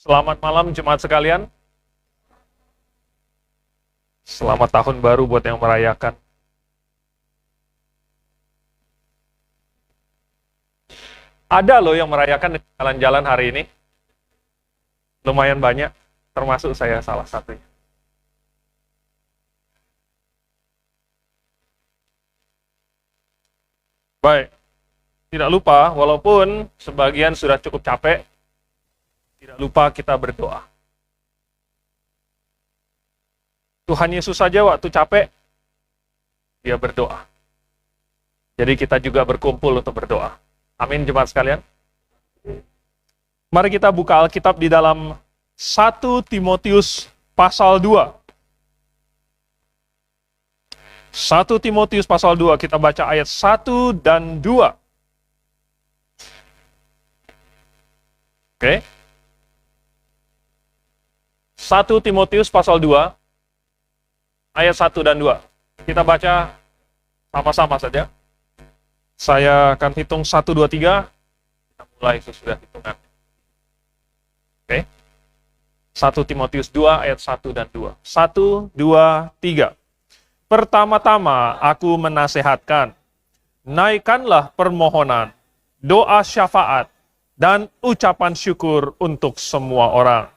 Selamat malam jemaat sekalian. Selamat tahun baru buat yang merayakan. Ada loh yang merayakan jalan-jalan hari ini. Lumayan banyak, termasuk saya salah satunya. Baik, tidak lupa, walaupun sebagian sudah cukup capek, tidak lupa kita berdoa. Tuhan Yesus saja waktu capek, dia berdoa. Jadi kita juga berkumpul untuk berdoa. Amin jemaat sekalian. Mari kita buka Alkitab di dalam 1 Timotius pasal 2. 1 Timotius pasal 2, kita baca ayat 1 dan 2. Oke. 1 Timotius pasal 2, ayat 1 dan 2. Kita baca sama-sama saja. Saya akan hitung 1, 2, 3. Kita mulai sesudah hitungan. Oke. 1 Timotius 2, ayat 1 dan 2. 1, 2, 3. Pertama-tama aku menasehatkan, naikkanlah permohonan, doa syafaat, dan ucapan syukur untuk semua orang,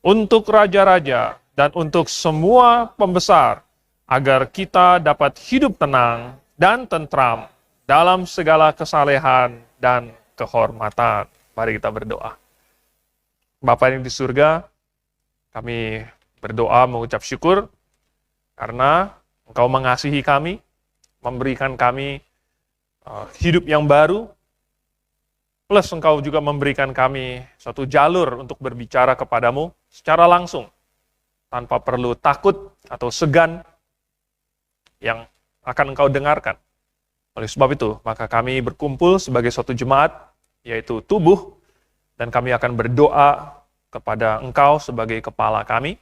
untuk raja-raja, dan untuk semua pembesar, agar kita dapat hidup tenang dan tentram dalam segala kesalehan dan kehormatan. Mari kita berdoa. Bapa yang di surga, kami berdoa mengucap syukur karena Engkau mengasihi kami, memberikan kami hidup yang baru, plus Engkau juga memberikan kami suatu jalur untuk berbicara kepadamu secara langsung, tanpa perlu takut atau segan yang akan Engkau dengarkan. Oleh sebab itu, maka kami berkumpul sebagai suatu jemaat, yaitu tubuh, dan kami akan berdoa kepada Engkau sebagai kepala kami.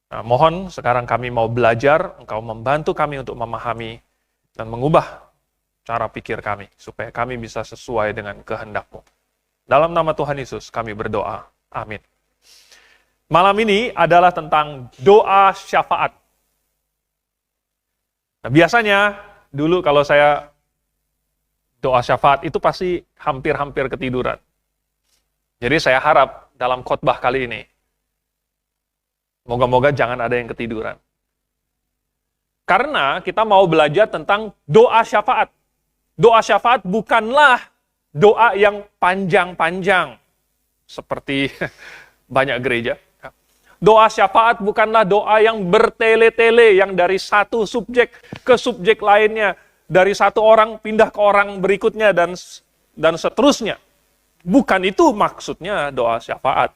Nah, mohon sekarang kami mau belajar, Engkau membantu kami untuk memahami dan mengubah cara pikir kami, supaya kami bisa sesuai dengan kehendak-Mu. Dalam nama Tuhan Yesus kami berdoa. Amin. Malam ini adalah tentang doa syafaat. Nah, biasanya dulu kalau saya doa syafaat itu pasti hampir-hampir ketiduran. Jadi saya harap dalam khotbah kali ini, moga-moga jangan ada yang ketiduran. Karena kita mau belajar tentang doa syafaat. Doa syafaat bukanlah doa yang panjang-panjang, seperti banyak gereja. Doa syafaat bukanlah doa yang bertele-tele, yang dari satu subjek ke subjek lainnya, dari satu orang pindah ke orang berikutnya, dan seterusnya. Bukan itu maksudnya doa syafaat.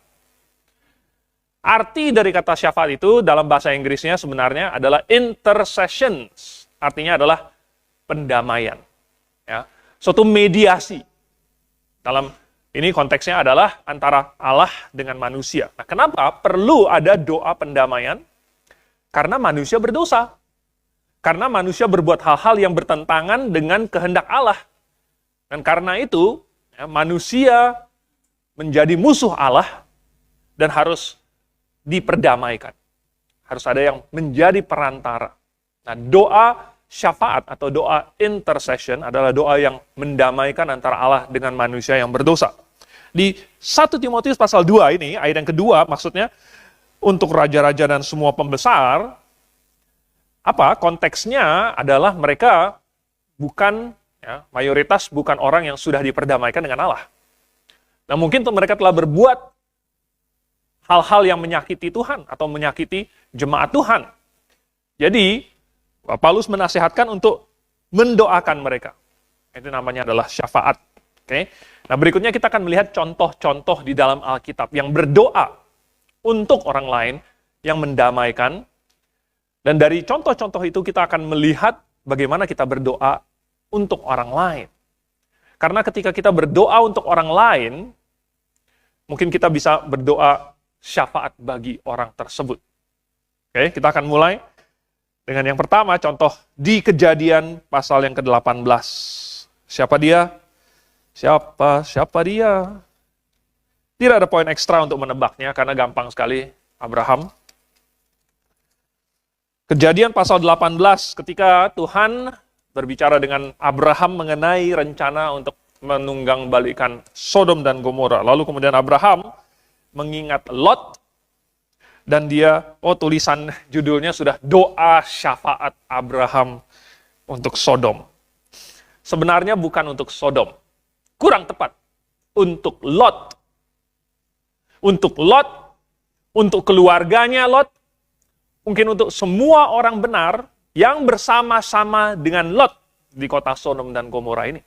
Arti dari kata syafaat itu dalam bahasa Inggrisnya sebenarnya adalah intercessions. Artinya adalah pendamaian. Ya. Suatu mediasi. Dalam ini konteksnya adalah antara Allah dengan manusia. Nah, kenapa perlu ada doa pendamaian? Karena manusia berdosa. Karena manusia berbuat hal-hal yang bertentangan dengan kehendak Allah. Dan karena itu, ya, manusia menjadi musuh Allah dan harus diperdamaikan. Harus ada yang menjadi perantara. Nah, doa syafaat atau doa intercession adalah doa yang mendamaikan antara Allah dengan manusia yang berdosa. Di 1 Timotius pasal 2 ini, ayat yang kedua, maksudnya untuk raja-raja dan semua pembesar, konteksnya adalah mereka bukan, ya, mayoritas bukan orang yang sudah diperdamaikan dengan Allah. Nah, mungkin mereka telah berbuat hal-hal yang menyakiti Tuhan atau menyakiti jemaat Tuhan. Jadi, Paulus menasihatkan untuk mendoakan mereka. Itu namanya adalah syafaat. Oke. Nah, berikutnya kita akan melihat contoh-contoh di dalam Alkitab yang berdoa untuk orang lain, yang mendamaikan. Dan dari contoh-contoh itu kita akan melihat bagaimana kita berdoa untuk orang lain. Karena ketika kita berdoa untuk orang lain, mungkin kita bisa berdoa syafaat bagi orang tersebut. Oke, kita akan mulai dengan yang pertama, contoh di Kejadian pasal yang ke-18. Siapa dia? Siapa dia? Tidak ada poin ekstra untuk menebaknya, karena gampang sekali. Abraham. Kejadian pasal 18, ketika Tuhan berbicara dengan Abraham mengenai rencana untuk menunggangbalikan Sodom dan Gomora. Lalu kemudian Abraham mengingat Lot, dan dia, tulisan judulnya sudah Doa Syafaat Abraham untuk Sodom. Sebenarnya bukan untuk Sodom. Kurang tepat. Untuk Lot. Untuk Lot, untuk keluarganya Lot, mungkin untuk semua orang benar yang bersama-sama dengan Lot di kota Sodom dan Gomora ini.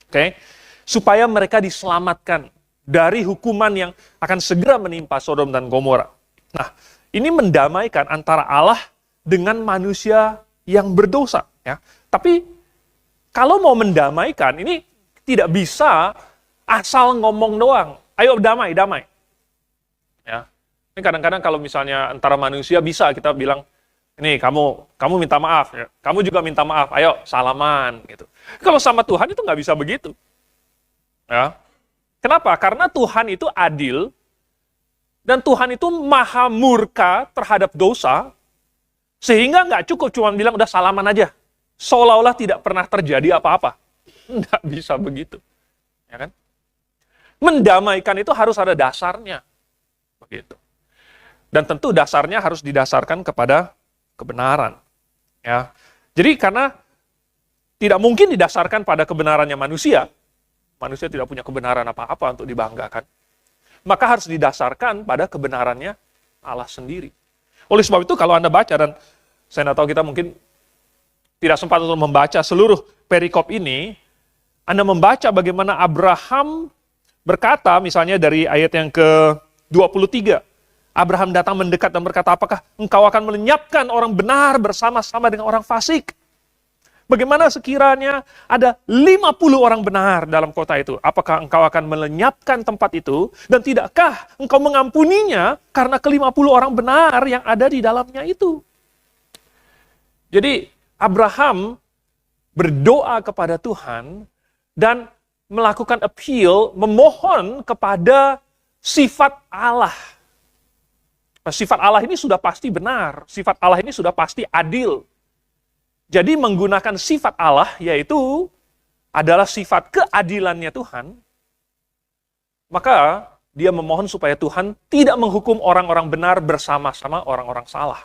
Oke, supaya mereka diselamatkan dari hukuman yang akan segera menimpa Sodom dan Gomora. Nah, ini mendamaikan antara Allah dengan manusia yang berdosa. Ya. Tapi, kalau mau mendamaikan, ini tidak bisa asal ngomong doang. Ayo damai, damai. Ya. Ini kadang-kadang kalau misalnya antara manusia bisa kita bilang, ini kamu minta maaf, ya. Kamu juga minta maaf, ayo salaman. Gitu. Kalau sama Tuhan itu nggak bisa begitu. Ya. Kenapa? Karena Tuhan itu adil, dan Tuhan itu maha murka terhadap dosa, sehingga nggak cukup cuma bilang udah salaman aja. Seolah-olah tidak pernah terjadi apa-apa. Nggak bisa begitu. Ya kan? Mendamaikan itu harus ada dasarnya. Begitu. Dan tentu dasarnya harus didasarkan kepada kebenaran. Ya. Jadi karena tidak mungkin didasarkan pada kebenarannya manusia. Manusia tidak punya kebenaran apa-apa untuk dibanggakan. Maka harus didasarkan pada kebenarannya Allah sendiri. Oleh sebab itu kalau Anda baca, dan saya tidak tahu kita mungkin tidak sempat untuk membaca seluruh perikop ini, Anda membaca bagaimana Abraham berkata, misalnya dari ayat yang ke-23, Abraham datang mendekat dan berkata, apakah engkau akan melenyapkan orang benar bersama-sama dengan orang fasik? Bagaimana sekiranya ada 50 orang benar dalam kota itu? Apakah engkau akan melenyapkan tempat itu? Dan tidakkah engkau mengampuninya karena ke-50 orang benar yang ada di dalamnya itu? Jadi Abraham berdoa kepada Tuhan dan melakukan appeal, memohon kepada sifat Allah. Sifat Allah ini sudah pasti benar, sifat Allah ini sudah pasti adil. Jadi menggunakan sifat Allah, yaitu adalah sifat keadilannya Tuhan, maka dia memohon supaya Tuhan tidak menghukum orang-orang benar bersama-sama orang-orang salah.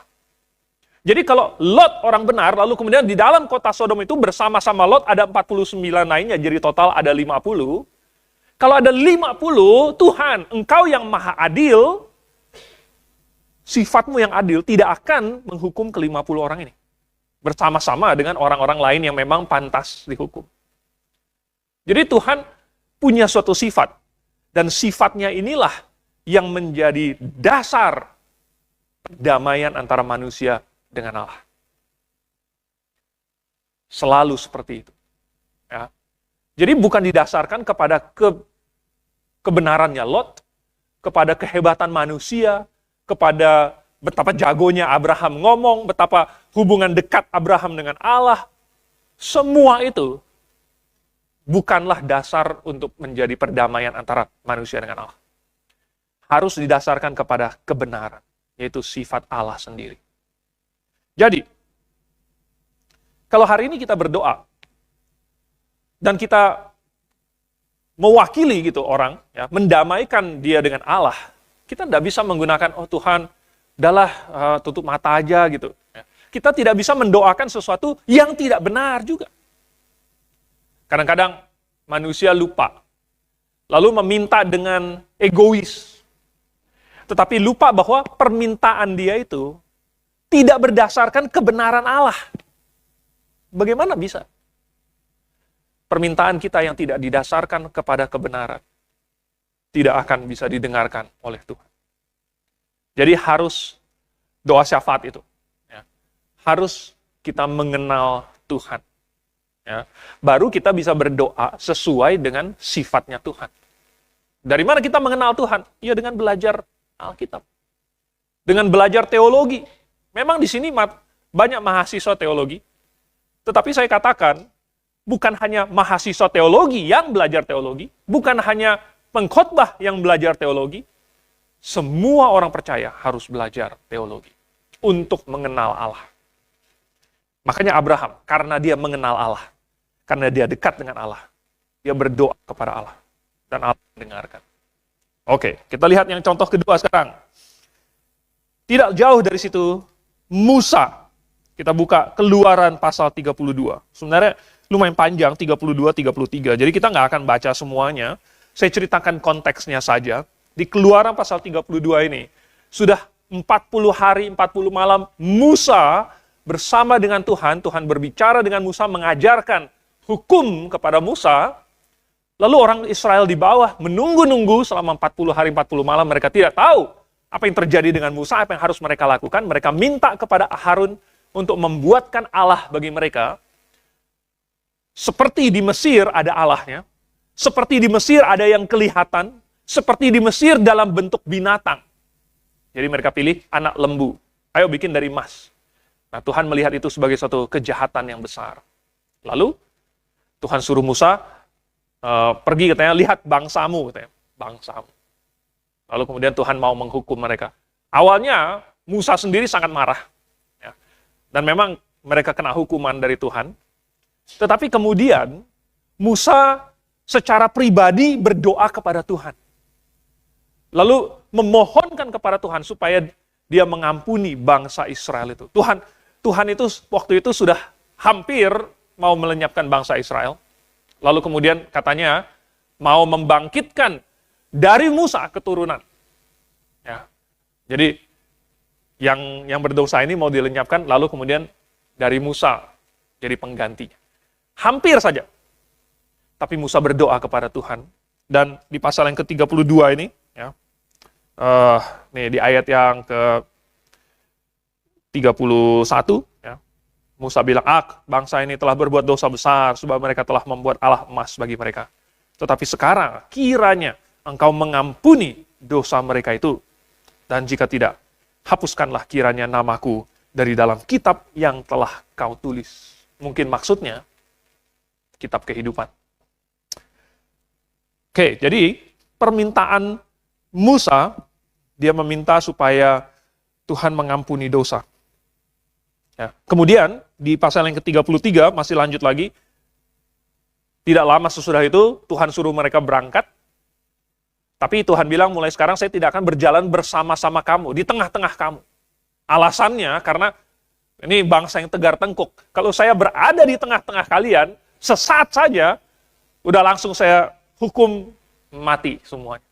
Jadi kalau Lot orang benar, lalu kemudian di dalam kota Sodom itu bersama-sama Lot ada 49 lainnya, jadi total ada 50. Kalau ada 50, Tuhan, engkau yang maha adil, sifatmu yang adil tidak akan menghukum ke-50 orang ini. Bersama-sama dengan orang-orang lain yang memang pantas dihukum. Jadi Tuhan punya suatu sifat, dan sifatnya inilah yang menjadi dasar perdamaian antara manusia dengan Allah. Selalu seperti itu. Ya. Jadi bukan didasarkan kepada kebenarannya Lot, kepada kehebatan manusia, kepada betapa jagonya Abraham ngomong, betapa hubungan dekat Abraham dengan Allah. Semua itu bukanlah dasar untuk menjadi perdamaian antara manusia dengan Allah. Harus didasarkan kepada kebenaran, yaitu sifat Allah sendiri. Jadi, kalau hari ini kita berdoa, dan kita mewakili gitu orang, ya, mendamaikan dia dengan Allah, kita tidak bisa menggunakan, oh Tuhan, udahlah tutup mata aja gitu. Kita tidak bisa mendoakan sesuatu yang tidak benar juga. Kadang-kadang manusia lupa, lalu meminta dengan egois. Tetapi lupa bahwa permintaan dia itu tidak berdasarkan kebenaran Allah. Bagaimana bisa? Permintaan kita yang tidak didasarkan kepada kebenaran tidak akan bisa didengarkan oleh Tuhan. Jadi harus doa syafaat itu. Ya. Harus kita mengenal Tuhan. Ya. Baru kita bisa berdoa sesuai dengan sifatnya Tuhan. Dari mana kita mengenal Tuhan? Ya dengan belajar Alkitab. Dengan belajar teologi. Memang di sini banyak mahasiswa teologi. Tetapi saya katakan, bukan hanya mahasiswa teologi yang belajar teologi, bukan hanya pengkhotbah yang belajar teologi, semua orang percaya harus belajar teologi untuk mengenal Allah. Makanya Abraham, karena dia mengenal Allah, karena dia dekat dengan Allah, dia berdoa kepada Allah, dan Allah mendengarkan. Oke, kita lihat yang contoh kedua sekarang. Tidak jauh dari situ, Musa. Kita buka Keluaran pasal 32. Sebenarnya lumayan panjang, 32-33. Jadi kita nggak akan baca semuanya. Saya ceritakan konteksnya saja. Di Keluaran pasal 32 ini, sudah 40 hari, 40 malam, Musa bersama dengan Tuhan, Tuhan berbicara dengan Musa, mengajarkan hukum kepada Musa. Lalu orang Israel di bawah menunggu-nunggu selama 40 hari, 40 malam, mereka tidak tahu apa yang terjadi dengan Musa, apa yang harus mereka lakukan. Mereka minta kepada Harun untuk membuatkan Allah bagi mereka. Seperti di Mesir ada Allahnya, seperti di Mesir ada yang kelihatan, seperti di Mesir dalam bentuk binatang. Jadi mereka pilih anak lembu. Ayo bikin dari emas. Nah, Tuhan melihat itu sebagai suatu kejahatan yang besar. Lalu Tuhan suruh Musa pergi, katanya, lihat bangsamu, katanya, bangsamu. Lalu kemudian Tuhan mau menghukum mereka. Awalnya Musa sendiri sangat marah, ya. Dan memang mereka kena hukuman dari Tuhan. Tetapi kemudian Musa secara pribadi berdoa kepada Tuhan. Lalu memohonkan kepada Tuhan supaya dia mengampuni bangsa Israel itu. Tuhan itu waktu itu sudah hampir mau melenyapkan bangsa Israel. Lalu kemudian katanya mau membangkitkan dari Musa keturunan. Ya. Jadi yang berdosa ini mau dilenyapkan, lalu kemudian dari Musa jadi penggantinya. Hampir saja. Tapi Musa berdoa kepada Tuhan. Dan di pasal yang ke-32 ini, ya, nih di ayat yang ke-31, ya, Musa bilang, bangsa ini telah berbuat dosa besar, sebab mereka telah membuat Allah emas bagi mereka. Tetapi sekarang, kiranya engkau mengampuni dosa mereka itu. Dan jika tidak, hapuskanlah kiranya namaku dari dalam kitab yang telah kau tulis. Mungkin maksudnya, kitab kehidupan. Oke, jadi permintaan Musa, dia meminta supaya Tuhan mengampuni dosa. Ya. Kemudian, di pasal yang ke-33, masih lanjut lagi, tidak lama sesudah itu, Tuhan suruh mereka berangkat, tapi Tuhan bilang, mulai sekarang saya tidak akan berjalan bersama-sama kamu, di tengah-tengah kamu. Alasannya, karena ini bangsa yang tegar tengkuk. Kalau saya berada di tengah-tengah kalian, sesaat saja, udah langsung saya hukum mati semuanya.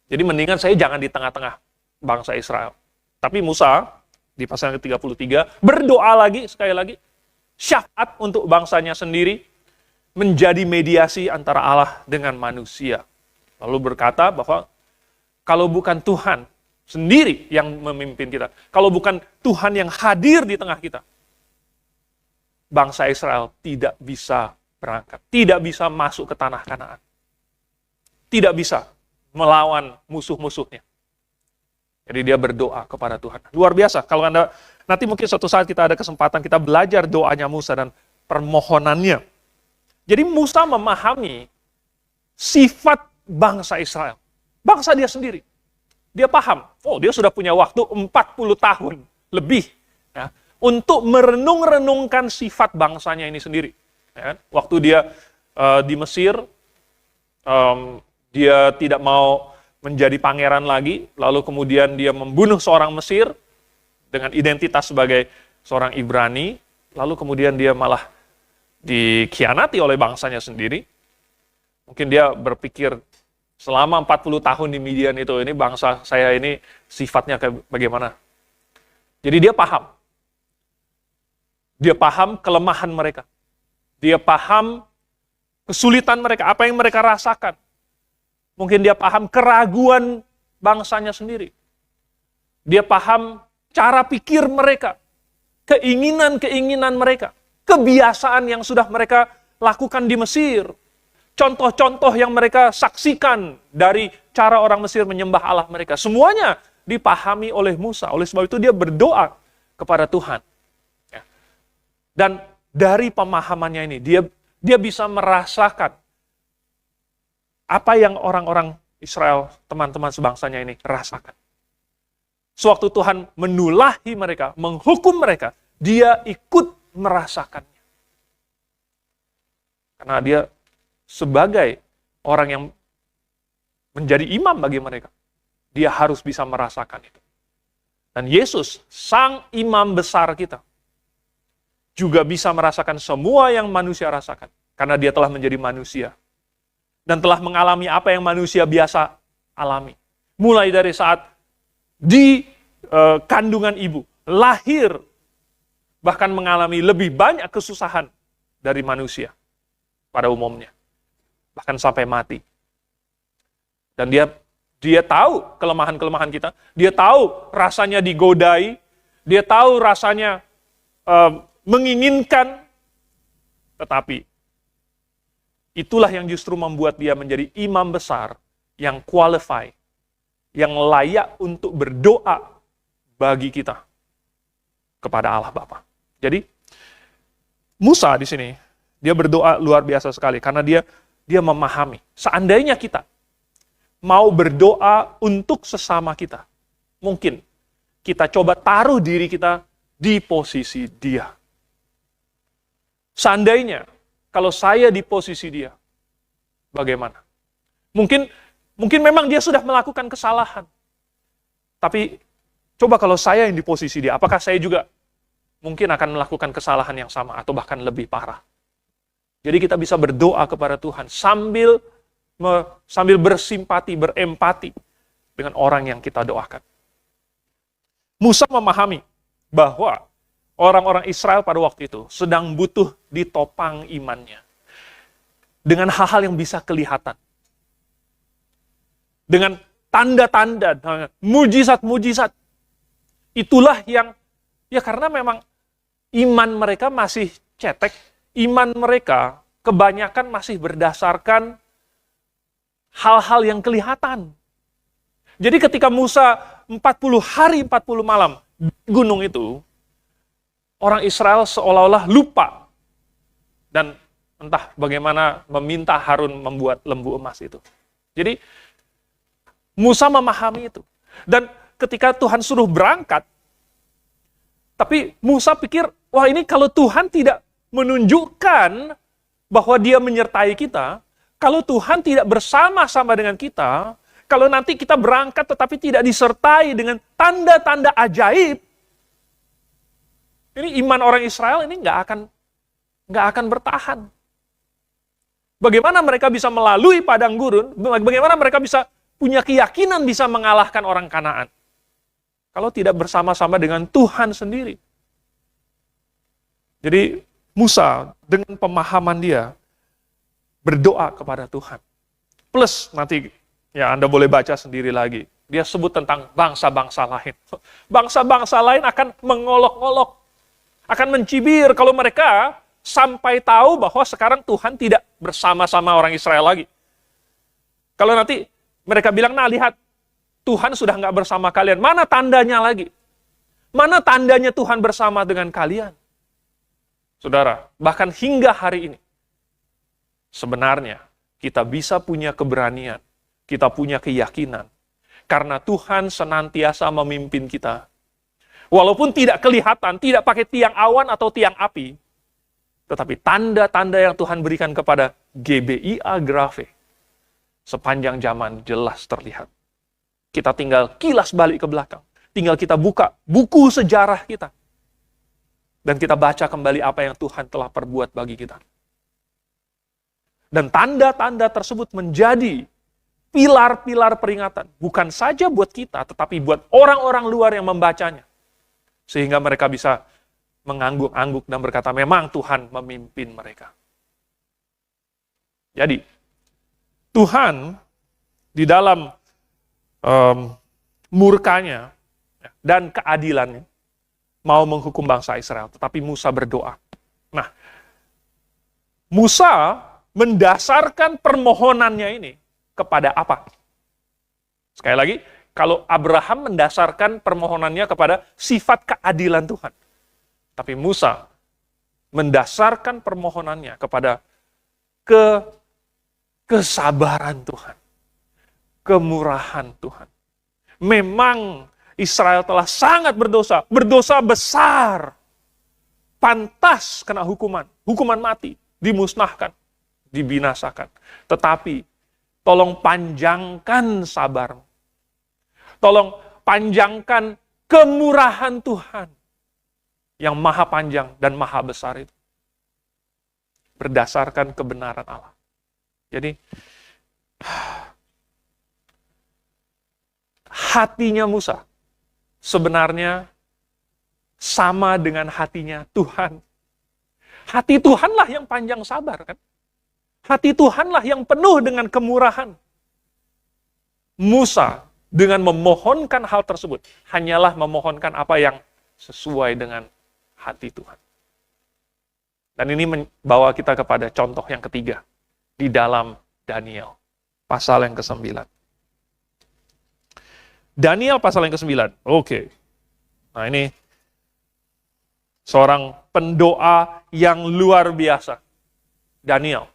Jadi mendingan saya jangan di tengah-tengah bangsa Israel. Tapi Musa, di pasal ke-33, berdoa lagi, sekali lagi, syafaat untuk bangsanya sendiri, menjadi mediasi antara Allah dengan manusia. Lalu berkata bahwa kalau bukan Tuhan sendiri yang memimpin kita, kalau bukan Tuhan yang hadir di tengah kita, bangsa Israel tidak bisa berangkat, tidak bisa masuk ke tanah Kanaan, tidak bisa melawan musuh-musuhnya. Jadi dia berdoa kepada Tuhan. Luar biasa. Kalau Anda, nanti mungkin suatu saat kita ada kesempatan, kita belajar doanya Musa dan permohonannya. Jadi Musa memahami sifat bangsa Israel. Bangsa dia sendiri. Dia paham, dia sudah punya waktu 40 tahun lebih, ya, untuk merenung-renungkan sifat bangsanya ini sendiri. Ya, waktu dia di Mesir, dia tidak mau menjadi pangeran lagi, lalu kemudian dia membunuh seorang Mesir dengan identitas sebagai seorang Ibrani, lalu kemudian dia malah dikhianati oleh bangsanya sendiri. Mungkin dia berpikir, selama 40 tahun di Midian itu, ini bangsa saya ini sifatnya kayak bagaimana. Jadi dia paham. Dia paham kelemahan mereka. Dia paham kesulitan mereka, apa yang mereka rasakan. Mungkin dia paham keraguan bangsanya sendiri. Dia paham cara pikir mereka, keinginan-keinginan mereka, kebiasaan yang sudah mereka lakukan di Mesir, contoh-contoh yang mereka saksikan dari cara orang Mesir menyembah Allah mereka. Semuanya dipahami oleh Musa. Oleh sebab itu dia berdoa kepada Tuhan. Ya. Dan dari pemahamannya ini, dia bisa merasakan apa yang orang-orang Israel, teman-teman sebangsanya ini rasakan. Sewaktu Tuhan menulahi mereka, menghukum mereka, dia ikut merasakannya. Karena dia sebagai orang yang menjadi imam bagi mereka, dia harus bisa merasakan itu. Dan Yesus, sang imam besar kita, juga bisa merasakan semua yang manusia rasakan. Karena dia telah menjadi manusia. Dan telah mengalami apa yang manusia biasa alami. Mulai dari saat di kandungan ibu, lahir, bahkan mengalami lebih banyak kesusahan dari manusia pada umumnya. Bahkan sampai mati. Dan dia tahu kelemahan-kelemahan kita, dia tahu rasanya digodai, dia tahu rasanya menginginkan, tetapi itulah yang justru membuat dia menjadi imam besar yang qualify, yang layak untuk berdoa bagi kita kepada Allah Bapa. Jadi Musa di sini dia berdoa luar biasa sekali karena dia memahami. Seandainya kita mau berdoa untuk sesama kita, mungkin kita coba taruh diri kita di posisi dia. Seandainya kalau saya di posisi dia, bagaimana? Mungkin memang dia sudah melakukan kesalahan. Tapi coba kalau saya yang di posisi dia, apakah saya juga mungkin akan melakukan kesalahan yang sama atau bahkan lebih parah? Jadi kita bisa berdoa kepada Tuhan sambil bersimpati, berempati dengan orang yang kita doakan. Musa memahami bahwa orang-orang Israel pada waktu itu sedang butuh ditopang imannya. Dengan hal-hal yang bisa kelihatan. Dengan tanda-tanda, mujizat-mujizat. Itulah yang, ya karena memang iman mereka masih cetek, iman mereka kebanyakan masih berdasarkan hal-hal yang kelihatan. Jadi ketika Musa 40 hari 40 malam di gunung itu, orang Israel seolah-olah lupa. Dan entah bagaimana meminta Harun membuat lembu emas itu. Jadi, Musa memahami itu. Dan ketika Tuhan suruh berangkat, tapi Musa pikir, wah ini kalau Tuhan tidak menunjukkan bahwa dia menyertai kita, kalau Tuhan tidak bersama-sama dengan kita, kalau nanti kita berangkat tetapi tidak disertai dengan tanda-tanda ajaib, ini iman orang Israel ini nggak akan bertahan. Bagaimana mereka bisa melalui padang gurun? Bagaimana mereka bisa punya keyakinan bisa mengalahkan orang Kanaan? Kalau tidak bersama-sama dengan Tuhan sendiri. Jadi Musa dengan pemahaman dia berdoa kepada Tuhan. Plus nanti ya Anda boleh baca sendiri lagi. Dia sebut tentang bangsa-bangsa lain. Bangsa-bangsa lain akan mengolok-olok. Akan mencibir kalau mereka sampai tahu bahwa sekarang Tuhan tidak bersama-sama orang Israel lagi. Kalau nanti mereka bilang, nah lihat, Tuhan sudah nggak bersama kalian. Mana tandanya lagi? Mana tandanya Tuhan bersama dengan kalian? Saudara, bahkan hingga hari ini, sebenarnya kita bisa punya keberanian, kita punya keyakinan, karena Tuhan senantiasa memimpin kita. Walaupun tidak kelihatan, tidak pakai tiang awan atau tiang api, tetapi tanda-tanda yang Tuhan berikan kepada GBIA Grave sepanjang zaman jelas terlihat. Kita tinggal kilas balik ke belakang. Tinggal kita buka buku sejarah kita. Dan kita baca kembali apa yang Tuhan telah perbuat bagi kita. Dan tanda-tanda tersebut menjadi pilar-pilar peringatan. Bukan saja buat kita, tetapi buat orang-orang luar yang membacanya. Sehingga mereka bisa mengangguk-angguk dan berkata, memang Tuhan memimpin mereka. Jadi, Tuhan di dalam murkanya dan keadilannya mau menghukum bangsa Israel. Tetapi Musa berdoa. Nah, Musa mendasarkan permohonannya ini kepada apa? Sekali lagi, kalau Abraham mendasarkan permohonannya kepada sifat keadilan Tuhan. Tapi Musa mendasarkan permohonannya kepada kesabaran Tuhan. kemurahan Tuhan. Memang Israel telah sangat berdosa, berdosa besar. Pantas kena hukuman mati, dimusnahkan, dibinasakan. Tetapi, tolong panjangkan sabarmu. Tolong panjangkan kemurahan Tuhan yang maha panjang dan maha besar itu. Berdasarkan kebenaran Allah. Jadi, hatinya Musa sebenarnya sama dengan hatinya Tuhan. Hati Tuhanlah yang panjang sabar, kan? Hati Tuhanlah yang penuh dengan kemurahan. Musa dengan memohonkan hal tersebut hanyalah memohonkan apa yang sesuai dengan hati Tuhan. Dan ini membawa kita kepada contoh yang ketiga di dalam Daniel, pasal yang ke-9. Daniel pasal yang ke-9. Oke. Nah, ini seorang pendoa yang luar biasa. Daniel.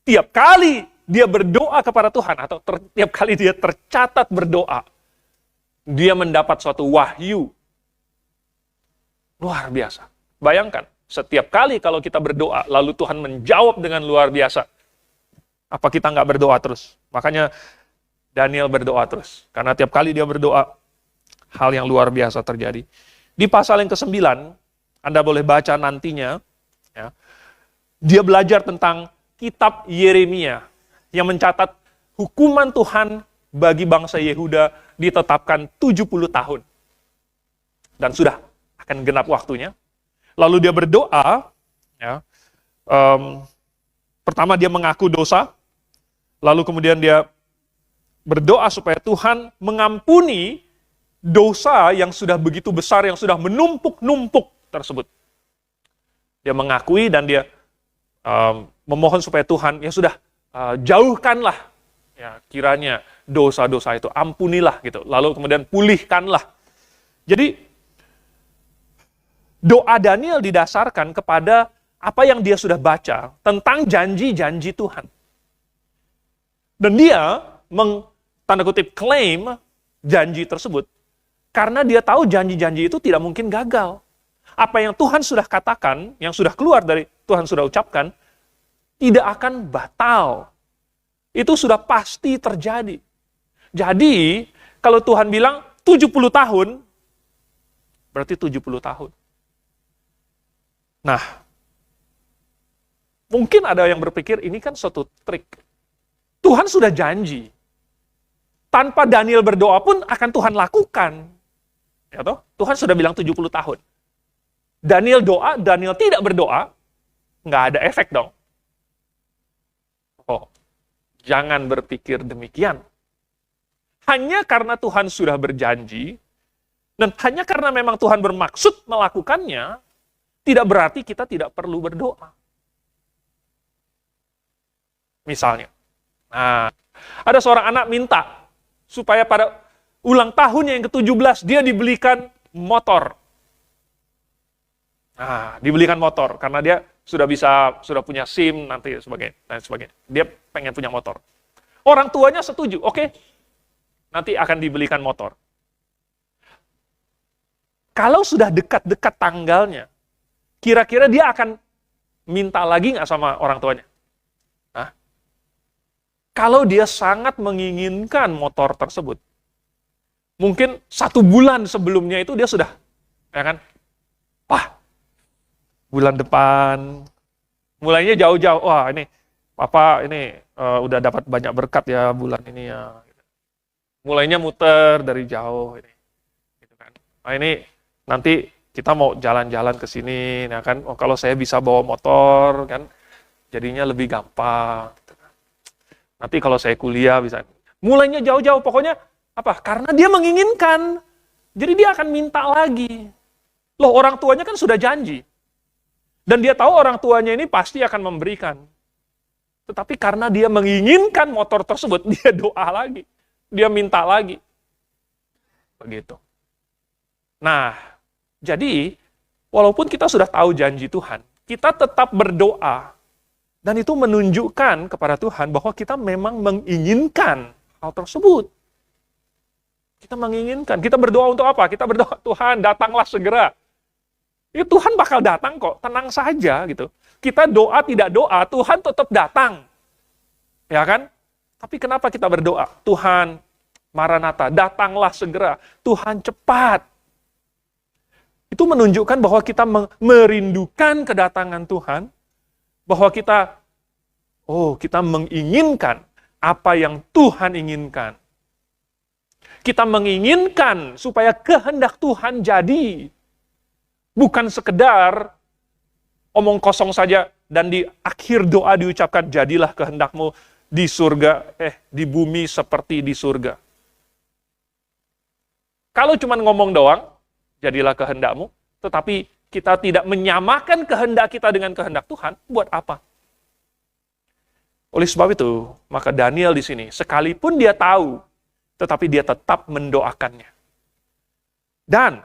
Tiap kali dia berdoa kepada Tuhan, atau tiap kali dia tercatat berdoa, dia mendapat suatu wahyu. Luar biasa. Bayangkan, setiap kali kalau kita berdoa, lalu Tuhan menjawab dengan luar biasa. Apa kita nggak berdoa terus? Makanya Daniel berdoa terus. Karena tiap kali dia berdoa, hal yang luar biasa terjadi. Di pasal yang ke-9, Anda boleh baca nantinya, ya, dia belajar tentang kitab Yeremia yang mencatat hukuman Tuhan bagi bangsa Yehuda ditetapkan 70 tahun. Dan sudah akan genap waktunya. Lalu dia berdoa, ya, pertama dia mengaku dosa, lalu kemudian dia berdoa supaya Tuhan mengampuni dosa yang sudah begitu besar, yang sudah menumpuk-numpuk tersebut. Dia mengakui dan dia memohon supaya Tuhan, ya sudah, jauhkanlah, ya, kiranya dosa-dosa itu, ampunilah gitu. Lalu kemudian pulihkanlah. Jadi doa Daniel didasarkan kepada apa yang dia sudah baca tentang janji-janji Tuhan. Dan dia tanda kutip klaim janji tersebut karena dia tahu janji-janji itu tidak mungkin gagal. Apa yang Tuhan sudah katakan, yang sudah keluar dari Tuhan sudah ucapkan, tidak akan batal. Itu sudah pasti terjadi. Jadi, kalau Tuhan bilang 70 tahun, berarti 70 tahun. Nah, mungkin ada yang berpikir ini kan suatu trik. Tuhan sudah janji. Tanpa Daniel berdoa pun akan Tuhan lakukan. Ya toh? Tuhan sudah bilang 70 tahun. Daniel doa, Daniel tidak berdoa, nggak ada efek dong. Oh, jangan berpikir demikian. Hanya karena Tuhan sudah berjanji, dan hanya karena memang Tuhan bermaksud melakukannya, tidak berarti kita tidak perlu berdoa. Misalnya, nah, ada seorang anak minta supaya pada ulang tahunnya yang ke-17 dia dibelikan motor. Nah, dibelikan motor karena dia sudah punya SIM nanti dan sebagainya. Dia pengen punya motor. Orang tuanya setuju, oke, nanti akan dibelikan motor. Kalau sudah dekat-dekat tanggalnya, kira-kira dia akan minta lagi nggak sama orang tuanya? Hah? Kalau dia sangat menginginkan motor tersebut, mungkin 1 bulan sebelumnya itu dia sudah, ya kan? Wah, bulan depan, mulainya jauh-jauh. Wah, ini Papa ini udah dapat banyak berkat ya bulan ini ya. Mulainya muter dari jauh ini, gitu kan? Nah, ini nanti kita mau jalan-jalan ke sini, ya kan? Oh, kalau saya bisa bawa motor, kan, jadinya lebih gampang. Gitu kan? Nanti kalau saya kuliah bisa. Mulainya jauh-jauh, pokoknya apa? Karena dia menginginkan, jadi dia akan minta lagi. Loh, orang tuanya kan sudah janji. Dan dia tahu orang tuanya ini pasti akan memberikan. Tetapi karena dia menginginkan motor tersebut, dia doa lagi. Dia minta lagi. Begitu. Nah, jadi, walaupun kita sudah tahu janji Tuhan, kita tetap berdoa. Dan itu menunjukkan kepada Tuhan bahwa kita memang menginginkan hal tersebut. Kita menginginkan, kita berdoa untuk apa? Kita berdoa, Tuhan datanglah segera. Ya, Tuhan bakal datang kok, tenang saja gitu. Kita doa tidak doa, Tuhan tetap datang. Ya kan? Tapi kenapa kita berdoa? Tuhan, Maranatha, datanglah segera. Tuhan cepat. Itu menunjukkan bahwa kita merindukan kedatangan Tuhan, bahwa kita menginginkan apa yang Tuhan inginkan. Kita menginginkan supaya kehendak Tuhan jadi. Bukan sekedar omong kosong saja dan di akhir doa diucapkan, jadilah kehendakmu di surga, di bumi seperti di surga. Kalau cuma ngomong doang, jadilah kehendakmu, tetapi kita tidak menyamakan kehendak kita dengan kehendak Tuhan, buat apa? Oleh sebab itu, maka Daniel di sini, sekalipun dia tahu, tetapi dia tetap mendoakannya. Dan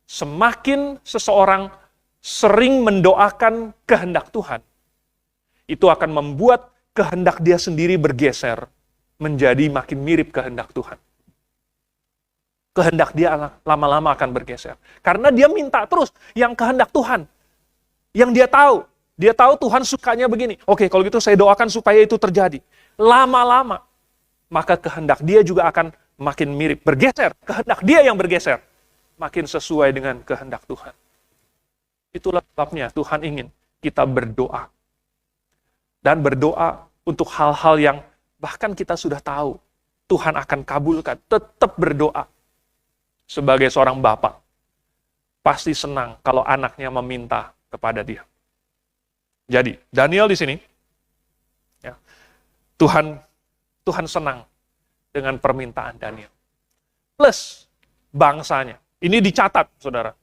semakin seseorang sering mendoakan kehendak Tuhan, itu akan membuat kehendak dia sendiri bergeser menjadi makin mirip kehendak Tuhan. Kehendak dia lama-lama akan bergeser. Karena dia minta terus yang kehendak Tuhan. Yang dia tahu Tuhan sukanya begini. Oke, kalau gitu saya doakan supaya itu terjadi. Lama-lama, maka kehendak dia juga akan makin mirip, bergeser. Kehendak dia yang bergeser, makin sesuai dengan kehendak Tuhan. Itulah sebabnya Tuhan ingin kita berdoa. Dan berdoa untuk hal-hal yang bahkan kita sudah tahu Tuhan akan kabulkan. Tetap berdoa. Sebagai seorang bapak, pasti senang kalau anaknya meminta kepada dia. Jadi, Daniel di sini, ya, Tuhan senang dengan permintaan Daniel. Plus, bangsanya. Ini dicatat, saudara.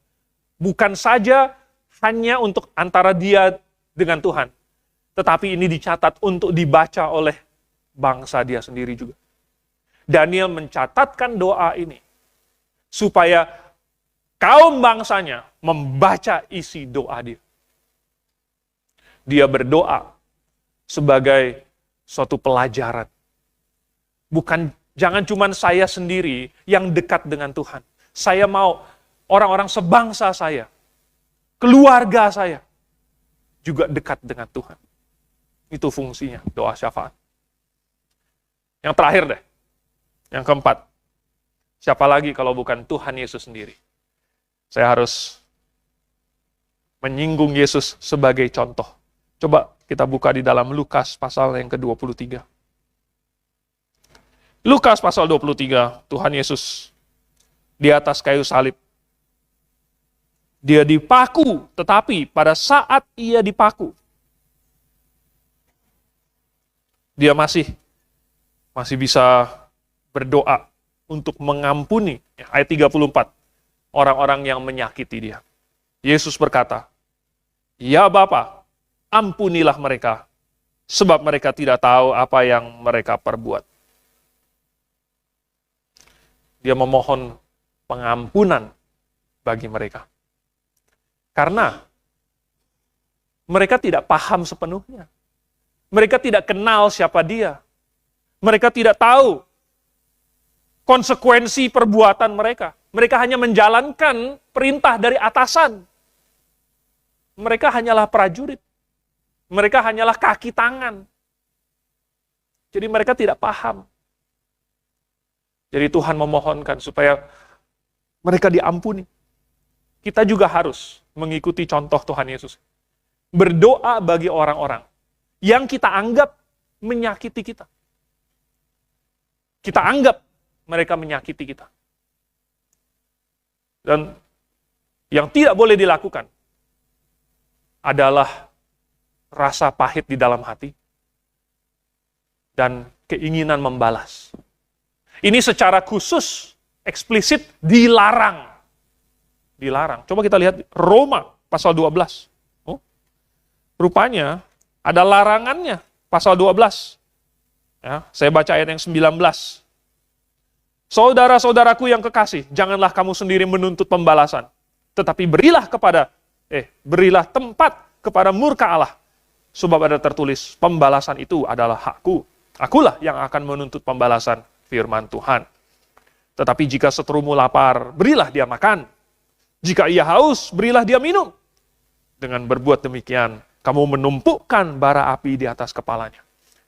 Bukan saja hanya untuk antara dia dengan Tuhan, tetapi ini dicatat untuk dibaca oleh bangsa dia sendiri juga. Daniel mencatatkan doa ini, supaya kaum bangsanya membaca isi doa dia. Dia berdoa sebagai suatu pelajaran. Jangan cuma saya sendiri yang dekat dengan Tuhan. Saya mau orang-orang sebangsa saya, keluarga saya, juga dekat dengan Tuhan. Itu fungsinya doa syafaat. Yang terakhir deh, yang keempat. Siapa lagi kalau bukan Tuhan Yesus sendiri? Saya harus menyinggung Yesus sebagai contoh. Coba kita buka di dalam Lukas pasal yang ke-23. Lukas pasal 23, Tuhan Yesus di atas kayu salib. Dia dipaku, tetapi pada saat ia dipaku, dia masih bisa berdoa untuk mengampuni, ayat 34, orang-orang yang menyakiti dia. Yesus berkata, "Ya Bapa, ampunilah mereka, sebab mereka tidak tahu apa yang mereka perbuat." Dia memohon pengampunan bagi mereka. Karena mereka tidak paham sepenuhnya. Mereka tidak kenal siapa dia. Mereka tidak tahu konsekuensi perbuatan mereka. Mereka hanya menjalankan perintah dari atasan. Mereka hanyalah prajurit. Mereka hanyalah kaki tangan. Jadi mereka tidak paham. Jadi Tuhan memohonkan supaya mereka diampuni. Kita juga harus mengikuti contoh Tuhan Yesus. Berdoa bagi orang-orang yang kita anggap menyakiti kita. Kita anggap mereka menyakiti kita. Dan yang tidak boleh dilakukan adalah rasa pahit di dalam hati dan keinginan membalas. Ini secara khusus, eksplisit dilarang. Dilarang. Coba kita lihat Roma pasal 12. Oh, rupanya ada larangannya pasal 12. Ya, saya baca ayat yang 19. Saudara-saudaraku yang kekasih, janganlah kamu sendiri menuntut pembalasan, tetapi berilah tempat kepada murka Allah. Sebab ada tertulis, pembalasan itu adalah hakku. Akulah yang akan menuntut pembalasan, firman Tuhan. Tetapi jika seterumu lapar, berilah dia makan. Jika ia haus, berilah dia minum. Dengan berbuat demikian, kamu menumpukkan bara api di atas kepalanya.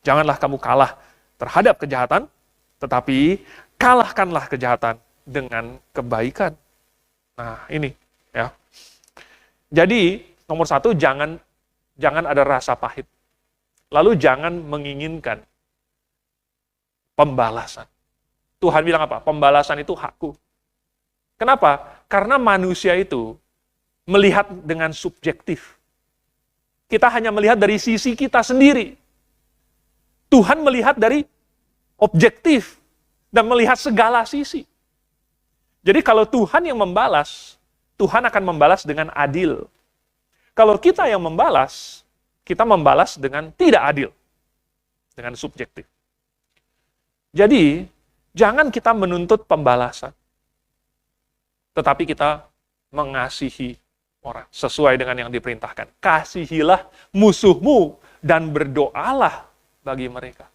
Janganlah kamu kalah terhadap kejahatan, tetapi kalahkanlah kejahatan dengan kebaikan. Nah, ini ya. Jadi, nomor satu, jangan ada rasa pahit. Lalu jangan menginginkan pembalasan. Tuhan bilang apa? Pembalasan itu hakku. Kenapa? Karena manusia itu melihat dengan subjektif. Kita hanya melihat dari sisi kita sendiri. Tuhan melihat dari objektif dan melihat segala sisi. Jadi kalau Tuhan yang membalas, Tuhan akan membalas dengan adil. Kalau kita yang membalas, kita membalas dengan tidak adil. Dengan subjektif. Jadi, jangan kita menuntut pembalasan. Tetapi kita mengasihi orang sesuai dengan yang diperintahkan. Kasihilah musuhmu dan berdoalah bagi mereka.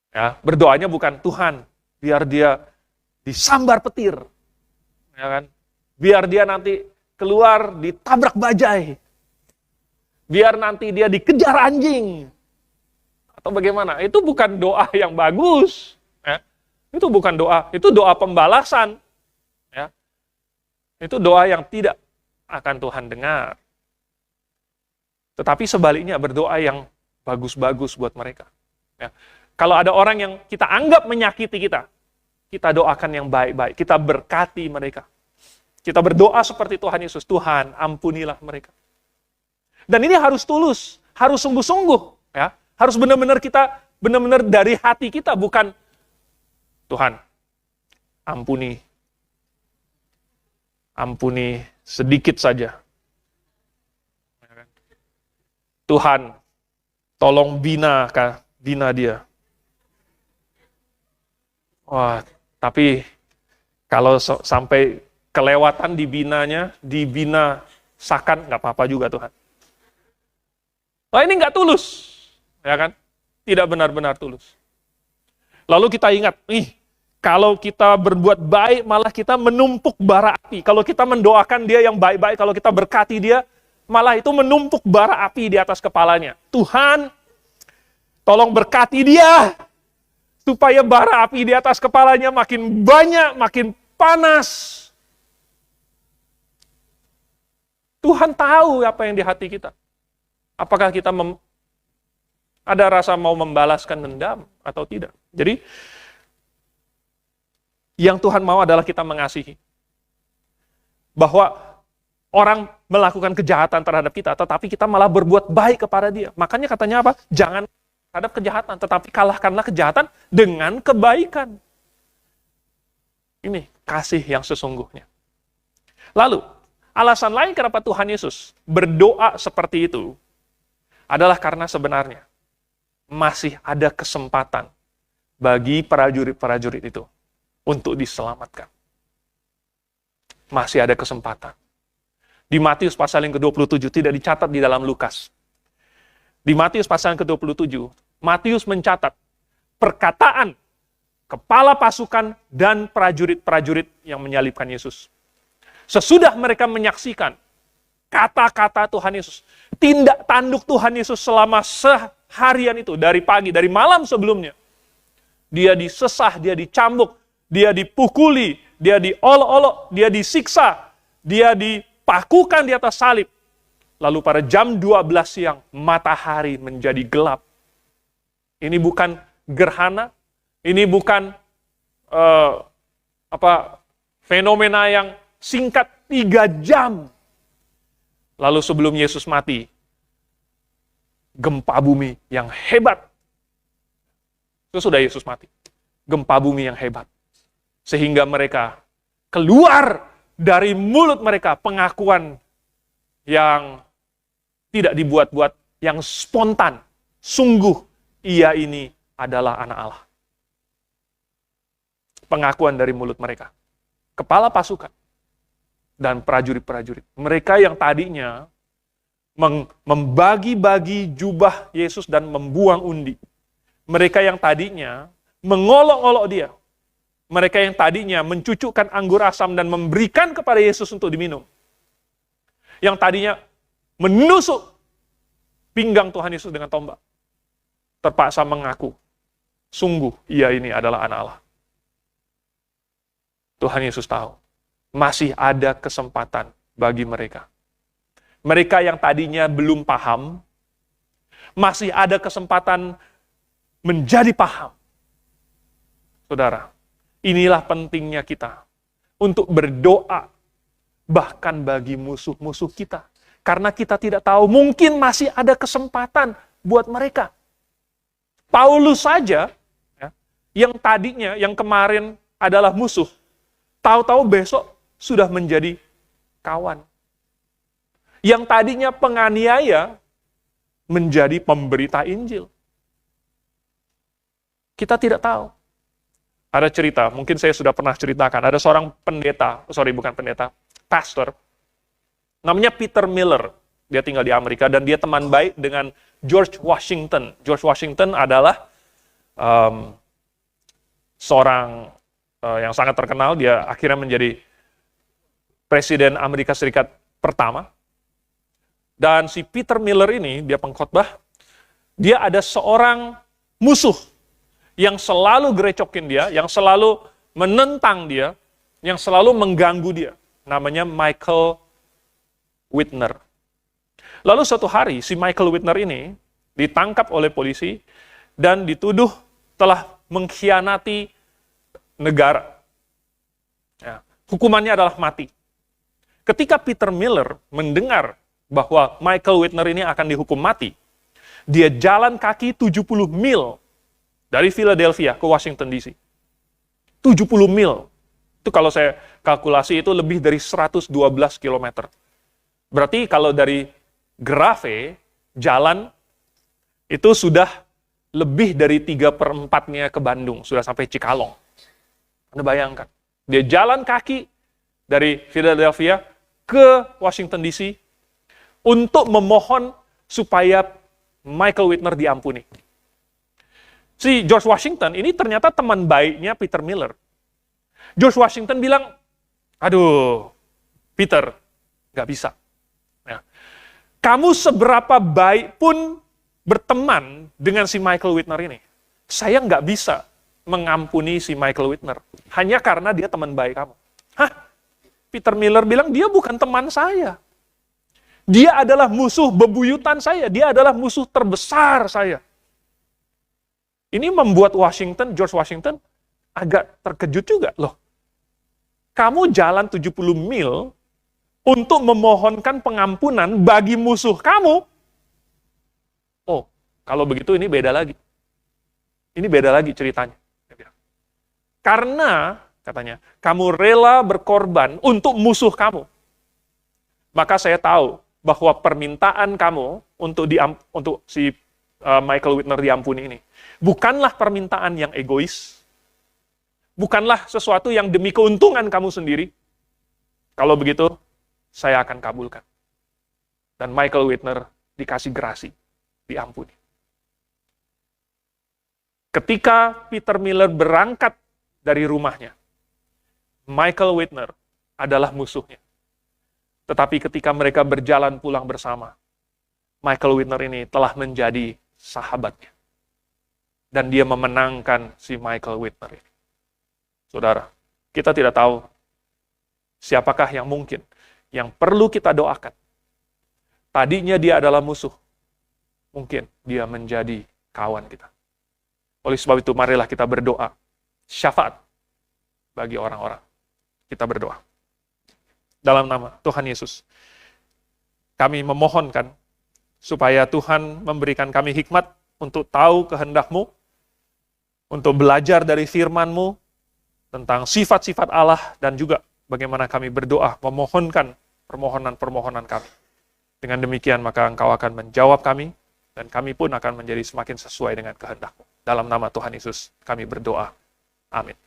Ya, berdoanya bukan Tuhan, biar dia disambar petir. Ya kan? Biar dia nanti keluar ditabrak bajai. Biar nanti dia dikejar anjing. Atau bagaimana? Itu bukan doa yang bagus. Ya. Itu bukan doa, itu doa pembalasan. Ya. Itu doa yang tidak akan Tuhan dengar. Tetapi sebaliknya berdoa yang bagus-bagus buat mereka. Ya. Kalau ada orang yang kita anggap menyakiti kita doakan yang baik-baik. Kita berkati mereka. Kita berdoa seperti Tuhan Yesus. Tuhan, ampunilah mereka. Dan ini harus tulus, harus sungguh-sungguh. Ya. Harus benar-benar kita, benar-benar dari hati kita, bukan Tuhan, ampuni sedikit saja. Tuhan, tolong bina dia. Wah, tapi kalau sampai kelewatan dibina sakan, nggak apa-apa juga Tuhan. Wah, ini nggak tulus, ya kan? Tidak benar-benar tulus. Lalu kita ingat, kalau kita berbuat baik, malah kita menumpuk bara api. Kalau kita mendoakan dia yang baik-baik, kalau kita berkati dia, malah itu menumpuk bara api di atas kepalanya. Tuhan, tolong berkati dia, supaya bara api di atas kepalanya makin banyak, makin panas. Tuhan tahu apa yang di hati kita. Apakah kita ada rasa mau membalaskan dendam atau tidak. Jadi, yang Tuhan mau adalah kita mengasihi. Bahwa orang melakukan kejahatan terhadap kita, tetapi kita malah berbuat baik kepada dia. Makanya katanya apa? Jangan terhadap kejahatan, tetapi kalahkanlah kejahatan dengan kebaikan. Ini kasih yang sesungguhnya. Lalu, alasan lain kenapa Tuhan Yesus berdoa seperti itu adalah karena sebenarnya masih ada kesempatan bagi prajurit-prajurit itu untuk diselamatkan. Masih ada kesempatan. Di Matius pasal yang ke-27, tidak dicatat di dalam Lukas. Di Matius pasal yang ke-27, Matius mencatat perkataan kepala pasukan dan prajurit-prajurit yang menyalibkan Yesus. Sesudah mereka menyaksikan kata-kata Tuhan Yesus, tindak tanduk Tuhan Yesus selama seharian itu, dari pagi, dari malam sebelumnya. Dia disesah, dia dicambuk, dia dipukuli, dia diolok-olok, dia disiksa, dia dipakukan di atas salib. Lalu pada jam 12 siang, matahari menjadi gelap. Ini bukan gerhana, ini bukan fenomena yang singkat 3 jam. Lalu sebelum Yesus mati, gempa bumi yang hebat. Sesudah Yesus mati, gempa bumi yang hebat. Sehingga mereka keluar dari mulut mereka pengakuan yang tidak dibuat-buat, yang spontan. Sungguh, ia ini adalah anak Allah. Pengakuan dari mulut mereka. Kepala pasukan dan prajurit-prajurit. Mereka yang tadinya membagi-bagi jubah Yesus dan membuang undi. Mereka yang tadinya mengolok-olok dia. Mereka yang tadinya mencucukkan anggur asam dan memberikan kepada Yesus untuk diminum. Yang tadinya menusuk pinggang Tuhan Yesus dengan tombak. Terpaksa mengaku, sungguh ia ini adalah anak Allah. Tuhan Yesus tahu, masih ada kesempatan bagi mereka. Mereka yang tadinya belum paham, masih ada kesempatan menjadi paham. Saudara, inilah pentingnya kita untuk berdoa bahkan bagi musuh-musuh kita. Karena kita tidak tahu, mungkin masih ada kesempatan buat mereka. Paulus saja, ya, yang tadinya, yang kemarin adalah musuh, tahu-tahu besok sudah menjadi kawan. Yang tadinya penganiaya, menjadi pemberita Injil. Kita tidak tahu. Ada cerita, mungkin saya sudah pernah ceritakan, ada seorang pastor, namanya Peter Miller. Dia tinggal di Amerika, dan dia teman baik dengan George Washington. George Washington adalah seorang yang sangat terkenal, dia akhirnya menjadi Presiden Amerika Serikat pertama. Dan si Peter Miller ini, dia pengkhotbah, dia ada seorang musuh yang selalu gerecokin dia, yang selalu menentang dia, yang selalu mengganggu dia. Namanya Michael Whitner. Lalu suatu hari, si Michael Whitner ini ditangkap oleh polisi dan dituduh telah mengkhianati negara. Ya, hukumannya adalah mati. Ketika Peter Miller mendengar bahwa Michael Whitner ini akan dihukum mati, dia jalan kaki 70 mil dari Philadelphia ke Washington DC. 70 mil. Itu kalau saya kalkulasi itu lebih dari 112 km. Berarti kalau dari Grave, jalan, itu sudah lebih dari 3/4-nya ke Bandung, sudah sampai Cikalong. Anda bayangkan, dia jalan kaki dari Philadelphia ke Washington DC untuk memohon supaya Michael Whitner diampuni. Si George Washington ini ternyata teman baiknya Peter Miller. George Washington bilang, aduh, Peter, nggak bisa. Ya. Kamu seberapa baik pun berteman dengan si Michael Whitner ini, saya nggak bisa mengampuni si Michael Whitner hanya karena dia teman baik kamu. Hah? Peter Miller bilang, dia bukan teman saya. Dia adalah musuh bebuyutan saya. Dia adalah musuh terbesar saya. Ini membuat George Washington, agak terkejut juga. Loh, kamu jalan 70 mil untuk memohonkan pengampunan bagi musuh kamu? Oh, kalau begitu ini beda lagi. Ini beda lagi ceritanya. Karena, katanya, kamu rela berkorban untuk musuh kamu. Maka saya tahu bahwa permintaan kamu untuk si Michael Whitner diampuni ini bukanlah permintaan yang egois, bukanlah sesuatu yang demi keuntungan kamu sendiri. Kalau begitu, saya akan kabulkan. Dan Michael Whitner dikasih gerasi, diampuni. Ketika Peter Miller berangkat dari rumahnya, Michael Whitner adalah musuhnya. Tetapi ketika mereka berjalan pulang bersama, Michael Whitner ini telah menjadi sahabatnya. Dan dia memenangkan si Michael Whitner ini. Saudara, kita tidak tahu siapakah yang mungkin, yang perlu kita doakan. Tadinya dia adalah musuh. Mungkin dia menjadi kawan kita. Oleh sebab itu, marilah kita berdoa. Syafaat bagi orang-orang. Kita berdoa. Dalam nama Tuhan Yesus, kami memohonkan supaya Tuhan memberikan kami hikmat untuk tahu kehendak-Mu, untuk belajar dari firman-Mu tentang sifat-sifat Allah, dan juga bagaimana kami berdoa, memohonkan permohonan-permohonan kami. Dengan demikian, maka Engkau akan menjawab kami, dan kami pun akan menjadi semakin sesuai dengan kehendak-Mu. Dalam nama Tuhan Yesus, kami berdoa. Amin.